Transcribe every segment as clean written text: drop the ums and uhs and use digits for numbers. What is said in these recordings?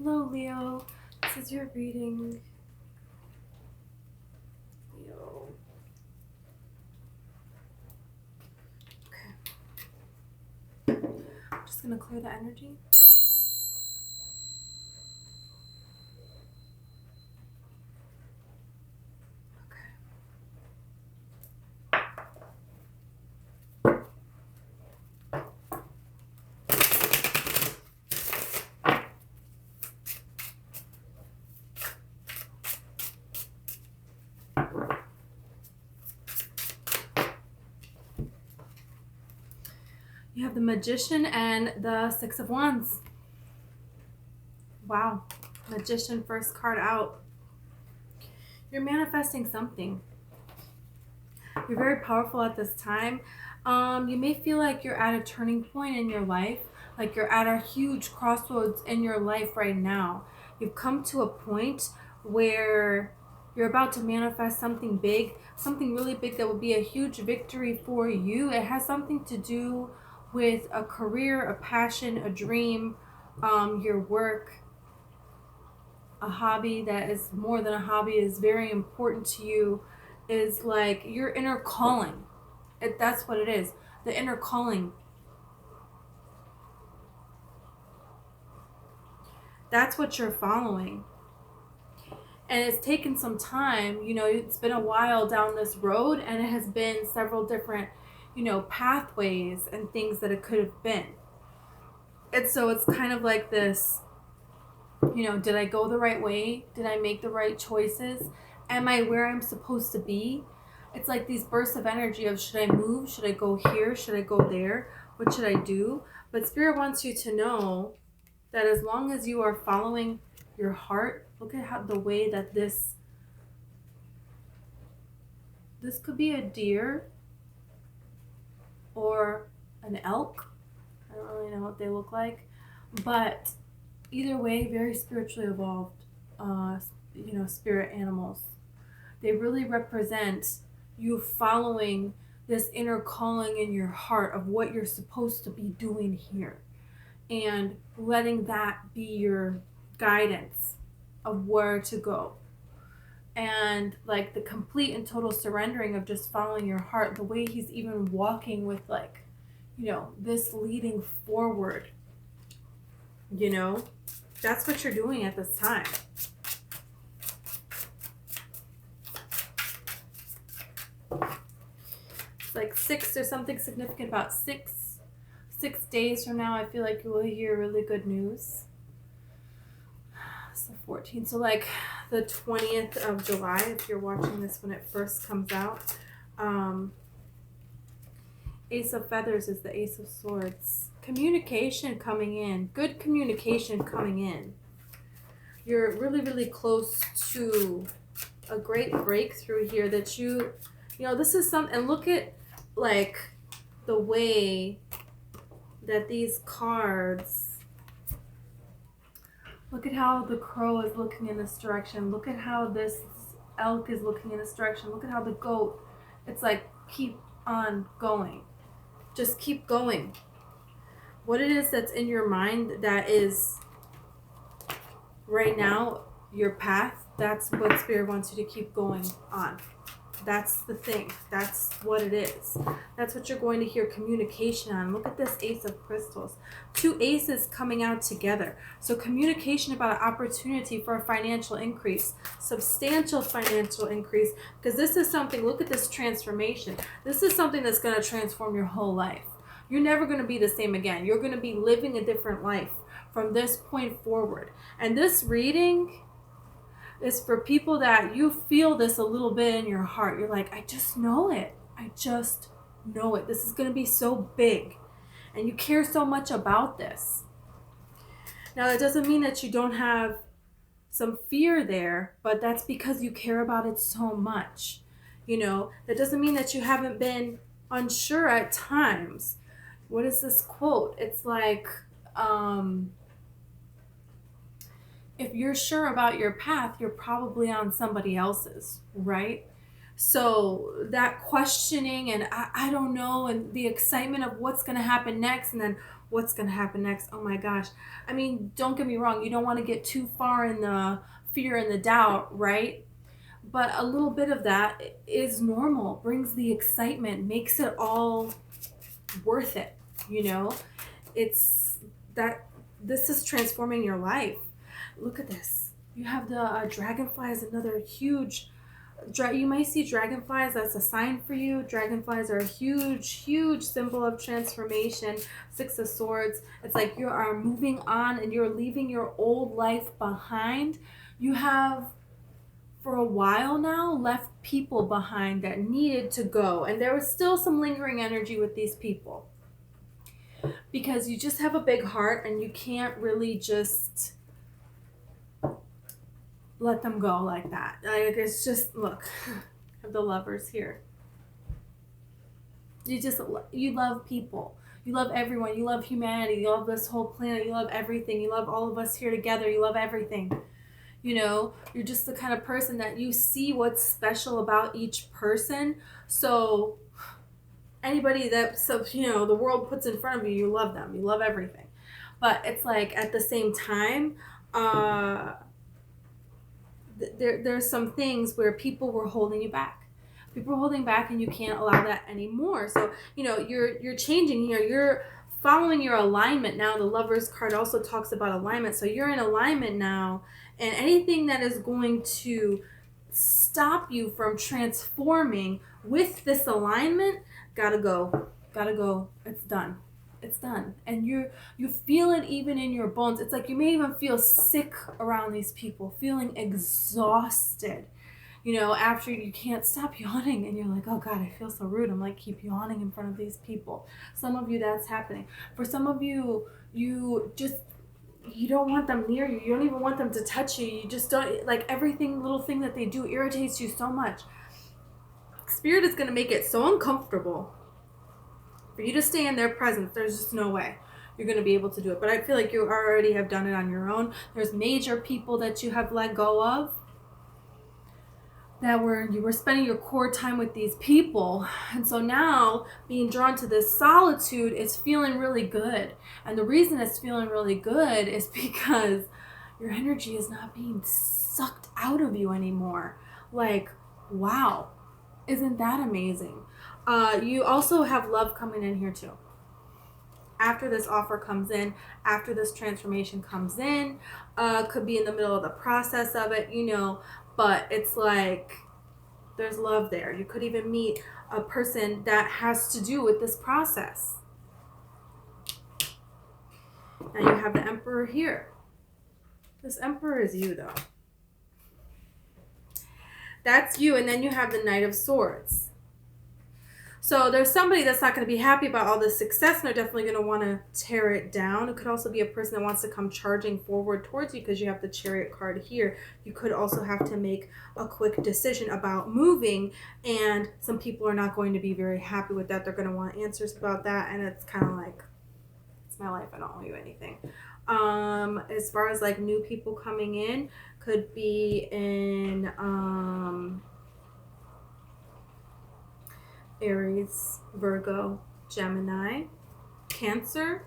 Hello, Leo. This is your reading. Leo. Okay. I'm just going to clear the energy. You have the Magician and the Six of Wands. Wow. Magician, first card out. You're manifesting something. You're very powerful at this time. You may feel like you're at a turning point in your life, like you're at a huge crossroads in your life right now. You've come to a point where you're about to manifest something big, something really big that will be a huge victory for you. It has something to do with a career, a passion, a dream, your work, a hobby that is more than a hobby, is very important to you, is like your inner calling. That's what it is, the inner calling. That's what you're following. And it's taken some time, it's been a while down this road, and it has been several different, pathways and things that it could have been. And so it's kind of like this, did I go the right way? Did I make the right choices? Am I where I'm supposed to be? It's like these bursts of energy of, should I move? Should I go here? Should I go there? What should I do? But Spirit wants you to know that as long as you are following your heart, look at how the way that this could be a deer or an elk. I don't really know what they look like, but either way, very spiritually evolved, spirit animals. They really represent you following this inner calling in your heart of what you're supposed to be doing here, and letting that be your guidance of where to go. And like the complete and total surrendering of just following your heart, the way he's even walking with this leading forward, that's what you're doing at this time. It's like there's something significant about six days from now. I feel like you will hear really good news. So 14, so like the 20th of July, if you're watching this when it first comes out. Ace of Feathers is the Ace of Swords. Communication coming in. Good communication coming in. You're really, really close to a great breakthrough here that this is something. And look at like the way that these cards, look at how the crow is looking in this direction. Look at how this elk is looking in this direction. Look at how the goat, it's like keep on going. Just keep going. What it is that's in your mind that is right now your path, that's what Spirit wants you to keep going on. That's the thing. That's what it is. That's what you're going to hear communication on. Look at this Ace of Crystals. Two aces coming out together. So communication about an opportunity for a financial increase. Substantial financial increase. Because this is something, look at this transformation. This is something that's going to transform your whole life. You're never going to be the same again. You're going to be living a different life from this point forward. And this reading is for people that you feel this a little bit in your heart. You're like, I just know it. I just know it. This is going to be so big. And you care so much about this. Now, that doesn't mean that you don't have some fear there, but that's because you care about it so much. That doesn't mean that you haven't been unsure at times. What is this quote? It's like, if you're sure about your path, you're probably on somebody else's, right? So that questioning and I don't know, and the excitement of what's going to happen next, and then what's going to happen next. Oh my gosh. I mean, don't get me wrong. You don't want to get too far in the fear and the doubt, right? But a little bit of that is normal, brings the excitement, makes it all worth it, you know? It's that this is transforming your life. Look at this. You have the dragonfly is another huge. You might see dragonflies. That's a sign for you. Dragonflies are a huge, huge symbol of transformation. Six of Swords. It's like you are moving on and you're leaving your old life behind. You have, for a while now, left people behind that needed to go. And there was still some lingering energy with these people. Because you just have a big heart and you can't really just let them go like that. Like, it's just, look, I have the Lovers here. You love people. You love everyone. You love humanity. You love this whole planet. You love everything. You love all of us here together. You love everything. You know, you're just the kind of person that you see what's special about each person. So anybody that, the world puts in front of you, you love them. You love everything. But it's like at the same time, there's some things where people were holding you back. People are holding back, and you can't allow that anymore. So you're changing here. You're following your alignment now. The Lovers card also talks about alignment. So you're in alignment now, and anything that is going to stop you from transforming with this alignment, gotta go. It's done. It's done. And you feel it even in your bones. It's like you may even feel sick around these people, feeling exhausted. After you can't stop yawning and you're like, oh God, I feel so rude. I'm like, keep yawning in front of these people. Some of you, that's happening. For some of you, you don't want them near you. You don't even want them to touch you. You just don't, like, little thing that they do irritates you so much. Spirit is going to make it so uncomfortable for you to stay in their presence. There's just no way you're going to be able to do it. But I feel like you already have done it on your own. There's major people that you have let go of, you were spending your core time with these people. And so now being drawn to this solitude is feeling really good. And the reason it's feeling really good is because your energy is not being sucked out of you anymore. Like, wow, isn't that amazing? You also have love coming in here too. After this offer comes in, after this transformation comes in, could be in the middle of the process of it, but it's like there's love there. You could even meet a person that has to do with this process. Now you have the Emperor here. This Emperor is you, though. That's you. And then you have the Knight of Swords. So there's somebody that's not going to be happy about all this success, and they're definitely going to want to tear it down. It could also be a person that wants to come charging forward towards you because you have the Chariot card here. You could also have to make a quick decision about moving, and some people are not going to be very happy with that. They're going to want answers about that, and it's kind of like, it's my life. I don't owe you anything. As far as like new people coming in, could be in Aries, Virgo, Gemini, Cancer.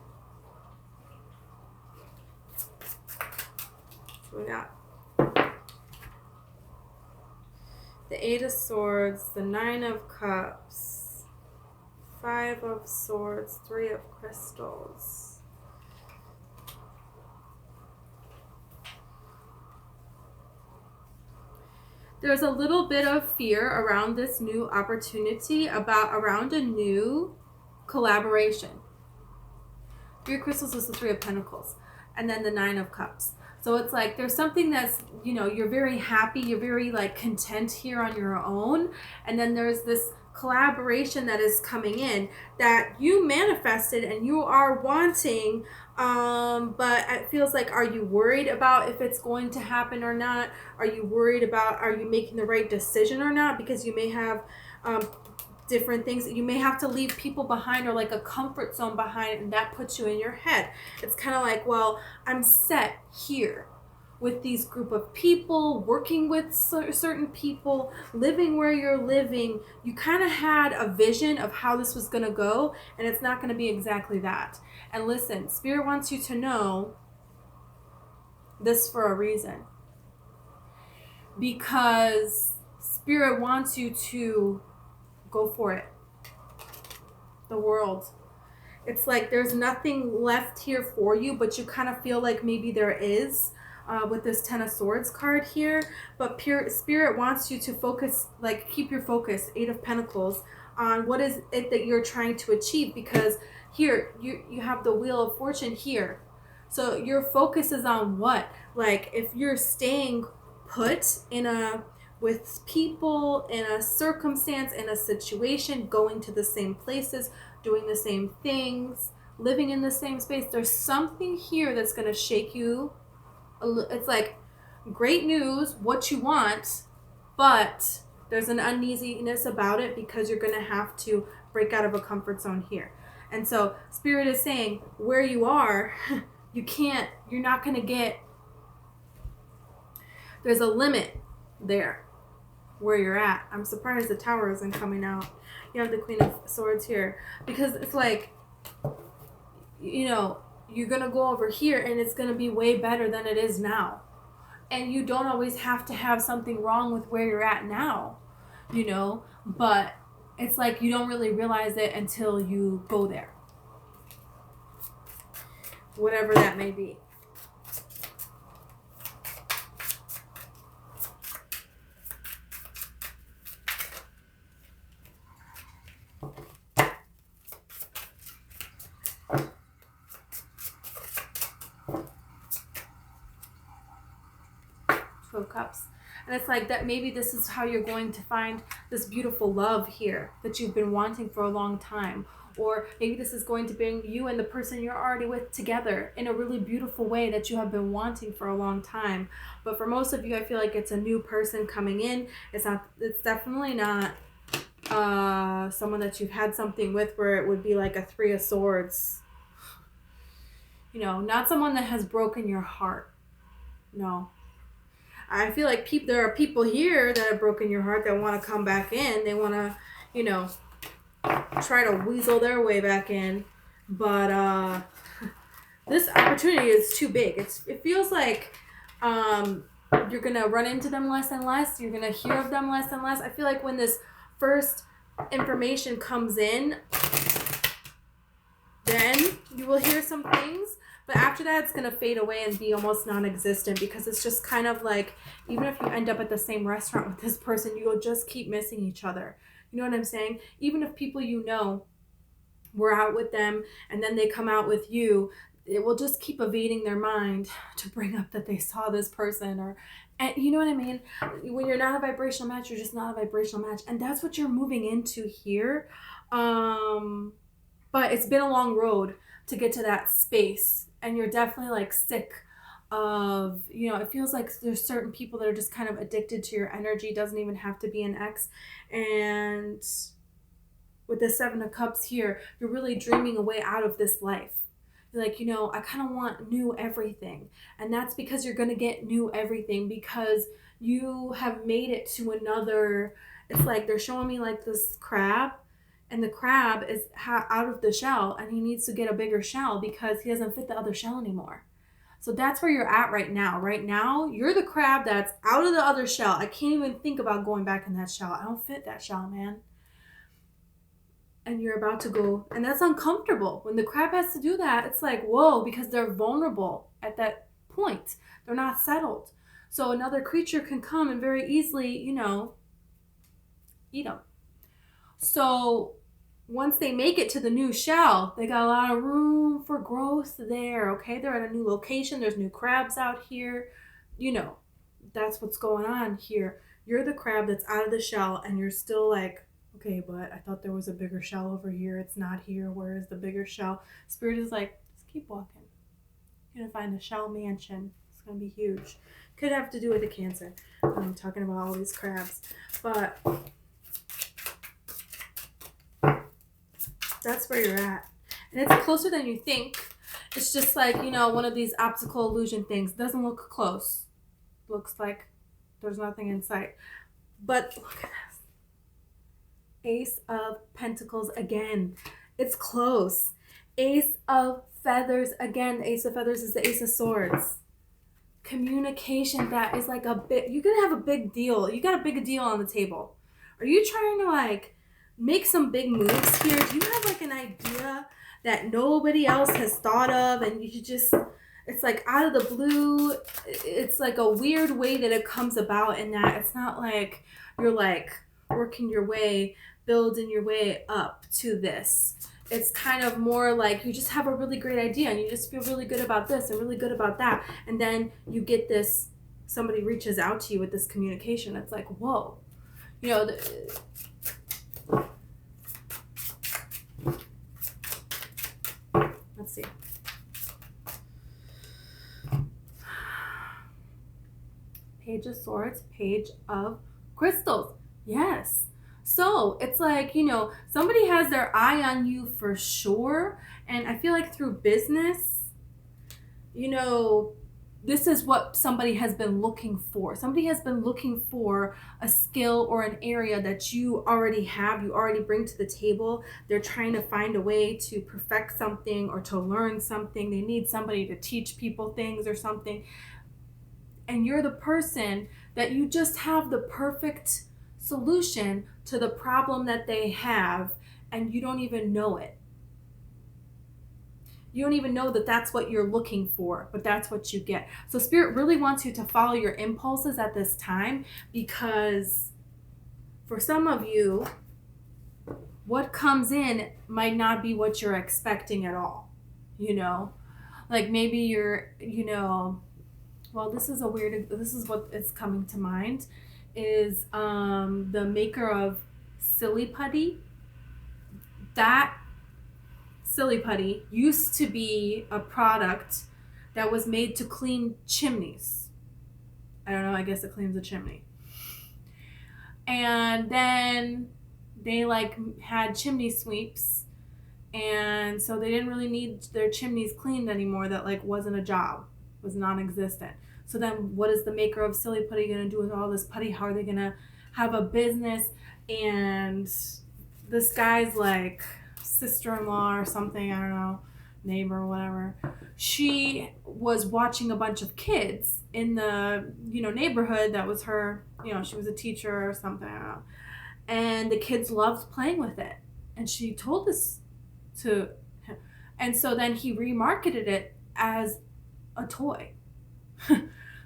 What we got? The Eight of Swords, the Nine of Cups, Five of Swords, Three of Crystals. There's a little bit of fear around this new opportunity, around a new collaboration. Three of Crystals is the Three of Pentacles, and then the Nine of Cups. So it's like there's something that's, you're very happy, you're very like content here on your own, and then there's this collaboration that is coming in that you manifested and you are wanting, but it feels like, are you worried about if it's going to happen or not? Are you worried about, are you making the right decision or not? Because you may have different things. You may have to leave people behind, or like a comfort zone behind, and that puts you in your head. It's kind of like, well, I'm set here. with these group of people, working with certain people, living where you're living. You kind of had a vision of how this was going to go, and it's not going to be exactly that. And listen, Spirit wants you to know this for a reason. Because Spirit wants you to go for it. The world. It's like there's nothing left here for you, but you kind of feel like maybe there is with this Ten of Swords card here. But Spirit wants you to focus, like keep your focus, Eight of Pentacles, on what is it that you're trying to achieve. Because here, you have the Wheel of Fortune here. So your focus is on what? Like if you're staying put with people, in a circumstance, in a situation, going to the same places, doing the same things, living in the same space, there's something here that's going to shake you. It's like great news, what you want, but there's an uneasiness about it because you're going to have to break out of a comfort zone here. And so Spirit is saying where you are, you're not going to get, there's a limit there where you're at. I'm surprised the Tower isn't coming out. You have the Queen of Swords here. Because it's like, you're going to go over here and it's going to be way better than it is now. And you don't always have to have something wrong with where you're at now, but it's like you don't really realize it until you go there. Whatever that may be. Of Cups. And it's like that maybe this is how you're going to find this beautiful love here that you've been wanting for a long time. Or maybe this is going to bring you and the person you're already with together in a really beautiful way that you have been wanting for a long time. But for most of you, I feel like it's a new person coming in. It's definitely not someone that you've had something with where it would be like a Three of Swords. Not someone that has broken your heart. No. I feel like there are people here that have broken your heart that want to come back in. They want to, try to weasel their way back in. But this opportunity is too big. It feels like you're going to run into them less and less. You're going to hear of them less and less. I feel like when this first information comes in, then you will hear some things. But after that, it's going to fade away and be almost non-existent because it's just kind of like, even if you end up at the same restaurant with this person, you'll just keep missing each other. You know what I'm saying? Even if people were out with them and then they come out with you, it will just keep evading their mind to bring up that they saw this person and you know what I mean? When you're not a vibrational match, you're just not a vibrational match. And that's what you're moving into here. But it's been a long road to get to that space. And you're definitely like sick of, it feels like there's certain people that are just kind of addicted to your energy. It doesn't even have to be an ex. And with the Seven of Cups here, you're really dreaming a way out of this life. You're like, I kind of want new everything. And that's because you're going to get new everything because you have made it to another. It's like they're showing me like this crab. And the crab is out of the shell and he needs to get a bigger shell because he doesn't fit the other shell anymore. So that's where you're at right now. Right now, you're the crab that's out of the other shell. I can't even think about going back in that shell. I don't fit that shell, man. And you're about to go. And that's uncomfortable. When the crab has to do that, it's like, whoa, because they're vulnerable at that point. They're not settled. So another creature can come and very easily, eat them. So once they make it to the new shell, they got a lot of room for growth there, okay? They're at a new location. There's new crabs out here. That's what's going on here. You're the crab that's out of the shell and you're still like, okay, but I thought there was a bigger shell over here. It's not here. Where is the bigger shell? Spirit is like, just keep walking. You're going to find a shell mansion. It's going to be huge. Could have to do with the Cancer. I'm talking about all these crabs. But that's where you're at. And it's closer than you think. It's just like, one of these optical illusion things. It doesn't look close. looks like there's nothing in sight. But look at this. Ace of Pentacles again. It's close. Ace of Feathers again. The Ace of Feathers is the Ace of Swords. Communication that is like a bit, you're gonna have a big deal. You got a big deal on the table. Are you trying to like make some big moves here? Do you have like an idea that nobody else has thought of, and you just, it's like out of the blue? It's like a weird way that it comes about, in that it's not like you're like working your way, building your way up to this. It's kind of more like you just have a really great idea and you just feel really good about this and really good about that. And then you get this, somebody reaches out to you with this communication. It's like, whoa, you know, let's see. Page of Swords, Page of Crystals. Yes. So it's like, you know, somebody has their eye on you for sure. And I feel like through business, you know, this is what somebody has been looking for. Somebody has been looking for a skill or an area that you already have, you already bring to the table. They're trying to find a way to perfect something or to learn something. They need somebody to teach people things or something. And you're the person that you just have the perfect solution to the problem that they have, and you don't even know it. You don't even know that that's what you're looking for, but that's what you get. So Spirit really wants you to follow your impulses at this time, because for some of you, what comes in might not be what you're expecting at all. You know, like maybe you're, you know, well, this is what is coming to mind, is the maker of Silly Putty. That Silly Putty used to be a product that was made to clean chimneys. I don't know, I guess it cleans a chimney. And then they like had chimney sweeps, and so they didn't really need their chimneys cleaned anymore. That like wasn't a job, was non-existent. So then what is the maker of Silly Putty going to do with all this putty? How are they going to have a business? And this guy's like sister-in-law or something, I don't know, neighbor or whatever, she was watching a bunch of kids in the, you know, neighborhood. That was her, you know, she was a teacher or something, I don't know. And the kids loved playing with it. And she told this to him. And so then he remarketed it as a toy.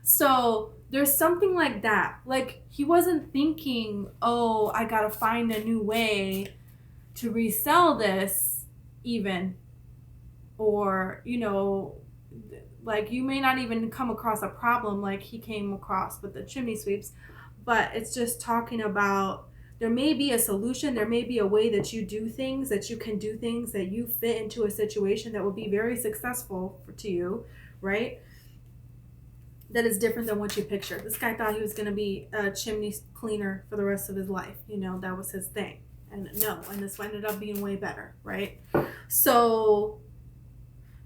So there's something like that. Like he wasn't thinking, oh, I gotta find a new way to resell this even. Or, you know, like you may not even come across a problem like he came across with the chimney sweeps, but it's just talking about there may be a solution, there may be a way that you do things, that you can do things, that you fit into a situation that will be very successful to you, right? That is different than what you pictured. This guy thought he was going to be a chimney cleaner for the rest of his life. You know, that was his thing. And no, and this ended up being way better, right? So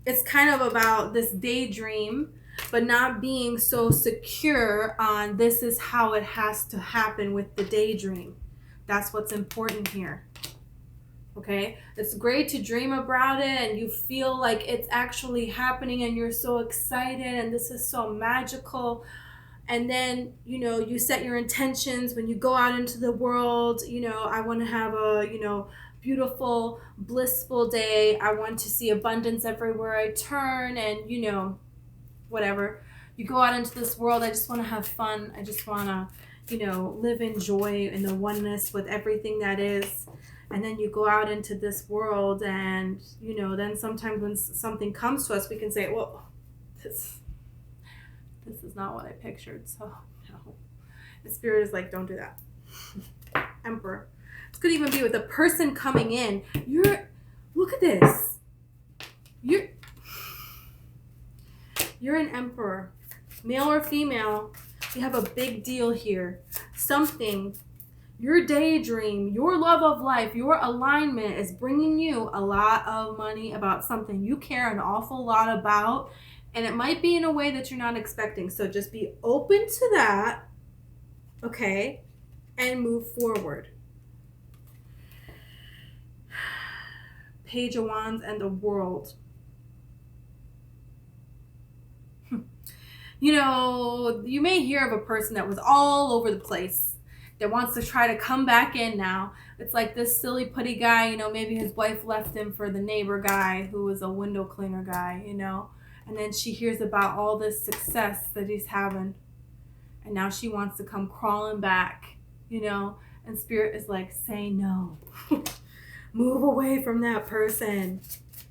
it's kind of about this daydream, but not being so secure on this is how it has to happen with the daydream. That's what's important here. Okay, it's great to dream about it and you feel like it's actually happening and you're so excited and this is so magical. And then, you know, you set your intentions when you go out into the world. You know, I want to have a, you know, beautiful, blissful day. I want to see abundance everywhere I turn, and, you know, whatever. You go out into this world, I just want to have fun. I just want to, you know, live in joy and the oneness with everything that is. And then you go out into this world and, you know, then sometimes when something comes to us, we can say, well, this is not what I pictured. So, no. The Spirit is like, don't do that. Emperor. This could even be with a person coming in. Look at this. You're an emperor. Male or female, you have a big deal here. Something, your daydream, your love of life, your alignment is bringing you a lot of money about something you care an awful lot about, And it might be in a way that you're not expecting. So just be open to that, okay? And move forward. Page of Wands and the World. You know, you may hear of a person that was all over the place, that wants to try to come back in now. It's like this silly putty guy, you know, maybe his wife left him for the neighbor guy who was a window cleaner guy, you know. And then she hears about all this success that he's having. And now she wants to come crawling back, you know. And Spirit is like, say no. Move away from that person.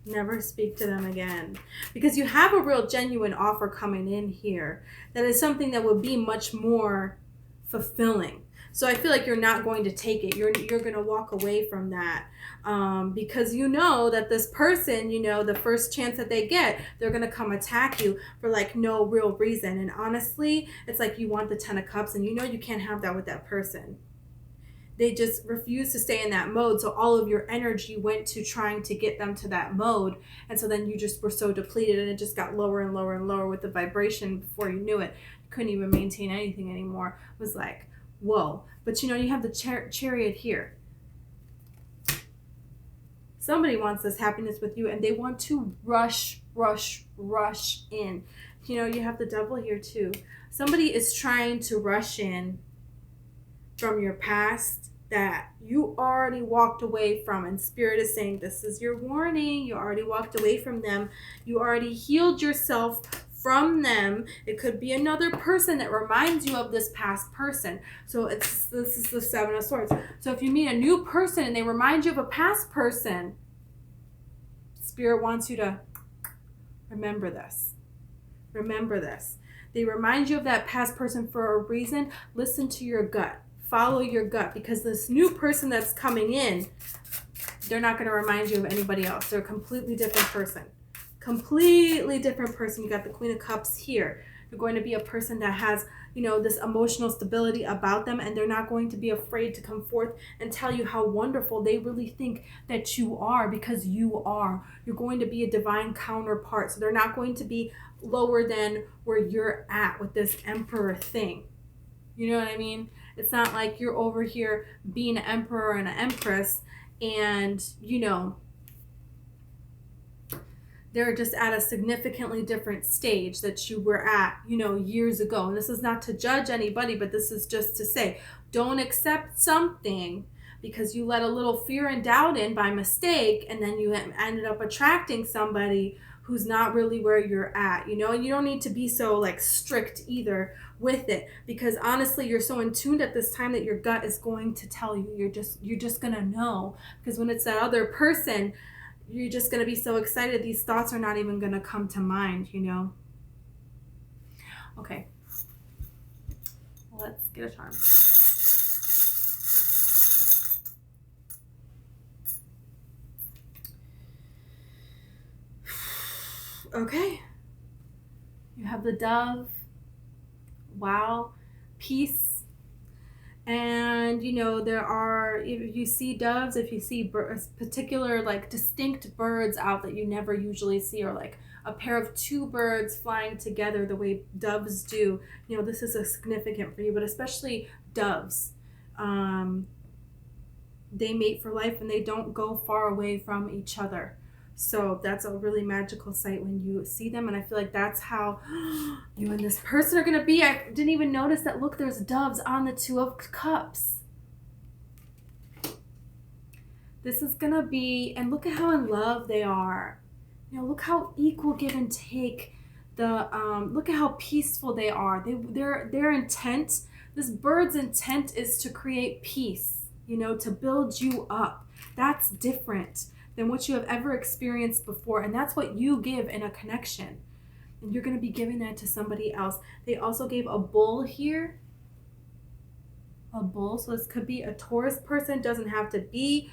Never speak to them again. Because you have a real genuine offer coming in here that is something that would be much more fulfilling. So I feel like you're not going to take it. You're going to walk away from that because you know that this person, you know, the first chance that they get, they're going to come attack you for like no real reason. And honestly, it's like you want the 10 of Cups and you know you can't have that with that person. They just refuse to stay in that mode. So all of your energy went to trying to get them to that mode. And so then you just were so depleted and it just got lower and lower and lower with the vibration before you knew it. You couldn't even maintain anything anymore. It was like, whoa. But you know, you have the Chariot here. Somebody wants this happiness with you and they want to rush in. You know, you have the Devil here too. Somebody is trying to rush in from your past that you already walked away from, and Spirit is saying this is your warning. You already walked away from them. You already healed yourself from them. It could be another person that reminds you of this past person. So this is the Seven of Swords. So if you meet a new person and they remind you of a past person, Spirit wants you to remember this. Remember this. They remind you of that past person for a reason. Listen to your gut. Follow your gut, because this new person that's coming in, they're not going to remind you of anybody else. They're a completely different person. Completely different person. You got the Queen of Cups here. They're going to be a person that has, you know, this emotional stability about them, and they're not going to be afraid to come forth and tell you how wonderful they really think that you are, because you are. You're going to be a divine counterpart. So they're not going to be lower than where you're at with this Emperor thing. You know what I mean? It's not like you're over here being an emperor and an empress and, you know, they're just at a significantly different stage that you were at, you know, years ago. And this is not to judge anybody, but this is just to say, don't accept something because you let a little fear and doubt in by mistake, and then you ended up attracting somebody who's not really where you're at, you know. And you don't need to be so like strict either with it, because honestly you're so in tuned at this time that your gut is going to tell you. You're just gonna know, because when it's that other person, you're just gonna be so excited these thoughts are not even gonna come to mind, you know. Okay, let's get a charm. Okay, you have the Dove. Wow, peace. And you know, there are, if you see doves, if you see particular like distinct birds out that you never usually see, or like a pair of two birds flying together the way doves do, you know, this is a significant for you. But especially doves, they mate for life and they don't go far away from each other. So that's a really magical sight when you see them. And I feel like that's how you and this person are going to be. I didn't even notice that. Look, there's doves on the Two of Cups. This is going to be, and look at how in love they are. You know, look how equal give and take. Look at how peaceful they are. Their intent, this bird's intent is to create peace, you know, to build you up. That's different than what you have ever experienced before. And that's what you give in a connection. And you're going to be giving that to somebody else. They also gave a bull here. A bull. So this could be a Taurus person. Doesn't have to be.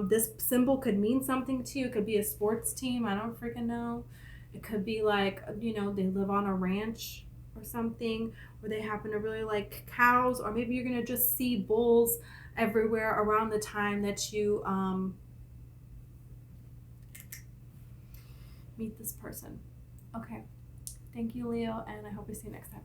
This symbol could mean something to you. It could be a sports team. I don't freaking know. It could be like, you know, they live on a ranch or something, or they happen to really like cows. Or maybe you're going to just see bulls everywhere around the time that you meet this person. Okay. Thank you, Leo, and I hope we see you next time.